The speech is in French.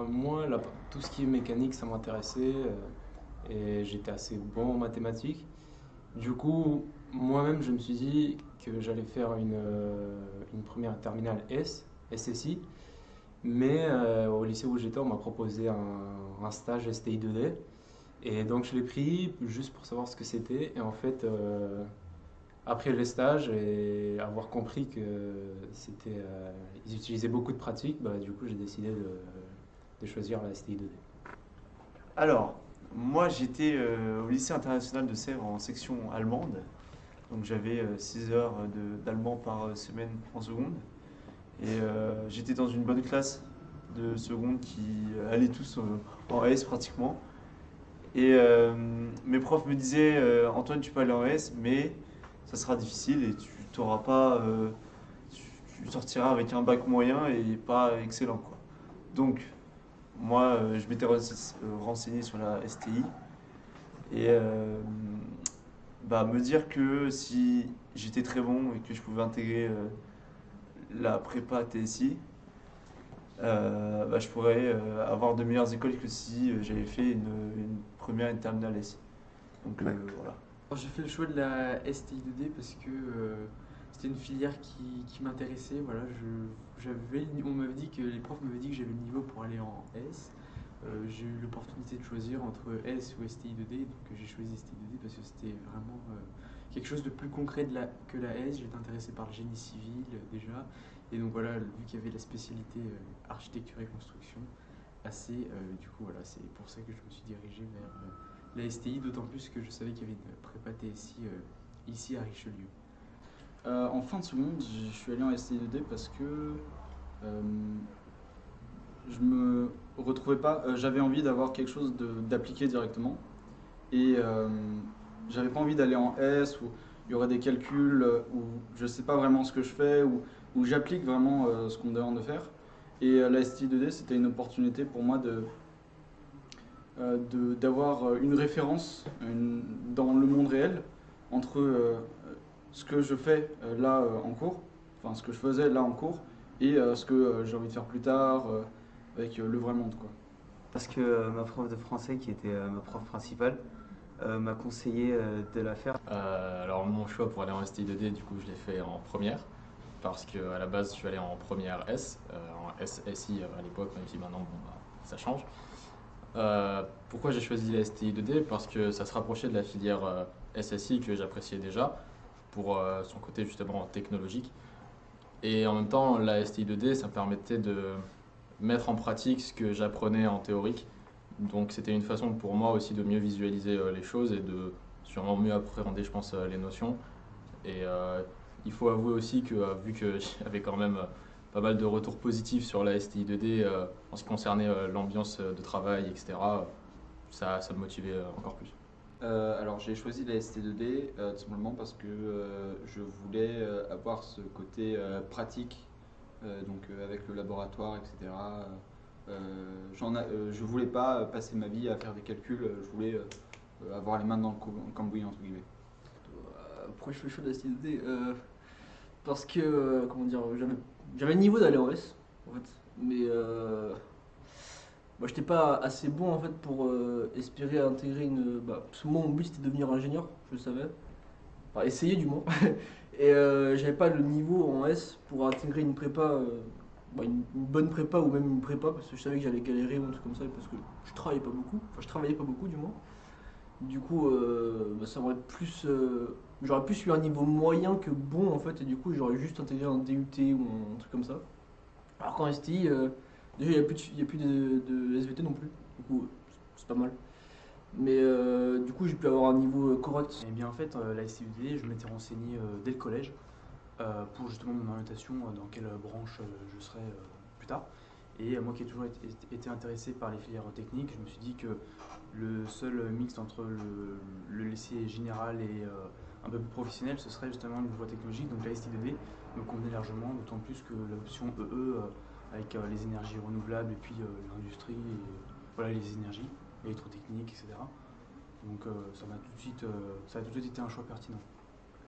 Moi, tout ce qui est mécanique, ça m'intéressait et j'étais assez bon en mathématiques. Du coup, moi-même, je me suis dit que j'allais faire une première terminale SSI, mais au lycée où j'étais, on m'a proposé un stage STI 2D. Et donc, je l'ai pris juste pour savoir ce que c'était. Et en fait, après le stage et avoir compris que ils utilisaient beaucoup de pratiques, bah, du coup, j'ai décidé de choisir la STI 2D. Alors, moi j'étais au lycée international de Sèvres en section allemande. Donc j'avais 6 heures d'allemand par semaine en seconde. Et j'étais dans une bonne classe de seconde qui allaient tous en S pratiquement. Et mes profs me disaient Antoine, tu peux aller en S, mais ça sera difficile et tu t'auras pas, tu sortiras avec un bac moyen et pas excellent, quoi. Donc, moi, je m'étais renseigné sur la STI et bah, me dire que si j'étais très bon et que je pouvais intégrer la prépa TSI, bah, je pourrais avoir de meilleures écoles que si j'avais fait une première et une terminale S. Donc voilà. Alors, j'ai fait le choix de la STI 2D parce que c'était une filière qui m'intéressait. Voilà, on m'avait dit que les profs m'avaient dit que j'avais le niveau pour aller en S. J'ai eu l'opportunité de choisir entre S ou STI 2D, donc j'ai choisi STI 2D parce que c'était vraiment quelque chose de plus concret que la S. J'étais intéressé par le génie civil déjà, et donc voilà, vu qu'il y avait la spécialité architecture et construction, du coup voilà, c'est pour ça que je me suis dirigé vers la STI, d'autant plus que je savais qu'il y avait une prépa TSI ici à Richelieu. En fin de seconde, je suis allé en STI2D parce que euh, je me retrouvais pas. J'avais envie d'avoir quelque chose d'appliqué directement et j'avais pas envie d'aller en S où il y aurait des calculs où je sais pas vraiment ce que je fais où j'applique vraiment ce qu'on me demande de faire. Et la STI2D, c'était une opportunité pour moi d'avoir une référence dans le monde réel entre ce que je fais là en cours, enfin ce que je faisais là en cours, et ce que j'ai envie de faire plus tard avec le vrai monde, quoi. Parce que ma prof de français, qui était ma prof principale, m'a conseillé de la faire. Alors mon choix pour aller en STI 2D, du coup je l'ai fait en première, parce qu'à la base je suis allé en première S, en SSI à l'époque, même si maintenant bon, bah, ça change. Pourquoi j'ai choisi la STI 2D? Parce que ça se rapprochait de la filière SSI que j'appréciais déjà, pour son côté justement technologique. Et en même temps, la STI 2D, ça me permettait de mettre en pratique ce que j'apprenais en théorique. Donc c'était une façon pour moi aussi de mieux visualiser les choses et de sûrement mieux appréhender, je pense, les notions. Et il faut avouer aussi que vu que j'avais quand même pas mal de retours positifs sur la STI 2D en ce qui concernait l'ambiance de travail, etc., ça me motivait encore plus. Alors j'ai choisi la ST2D tout simplement parce que je voulais avoir ce côté pratique, donc avec le laboratoire, etc. Je voulais pas passer ma vie à faire des calculs, je voulais avoir les mains dans le cambouis, entre guillemets. Pourquoi je fais le choix de la STI 2D Parce que, comment dire, j'avais le niveau d'aller en S, en fait, mais moi j'étais pas assez bon en fait pour espérer intégrer une. Parce que moi mon but c'était de devenir ingénieur, je le savais. Enfin, essayer du moins. Et j'avais pas le niveau en S pour intégrer une prépa, une bonne prépa ou même une prépa, parce que je savais que j'allais galérer ou un truc comme ça, parce que je travaillais pas beaucoup. Enfin, je travaillais pas beaucoup du moins. Du coup, ça m'aurait plus. J'aurais plus eu un niveau moyen que bon en fait, et du coup j'aurais juste intégré un DUT ou un truc comme ça. Alors qu'en STI, déjà il n'y a plus de SVT non plus, du coup c'est pas mal. Mais du coup j'ai pu avoir un niveau correct. Et bien en fait, la STUD, je m'étais renseigné dès le collège pour justement mon orientation dans quelle branche je serais plus tard. Et moi qui ai toujours été intéressé par les filières techniques, je me suis dit que le seul mix entre le lycée général et un peu plus professionnel, ce serait justement une voie technologique. Donc la STDD me convenait largement, d'autant plus que l'option EE avec les énergies renouvelables et puis l'industrie, et voilà, les énergies, l'électrotechnique, etc. Donc ça a tout de suite été un choix pertinent.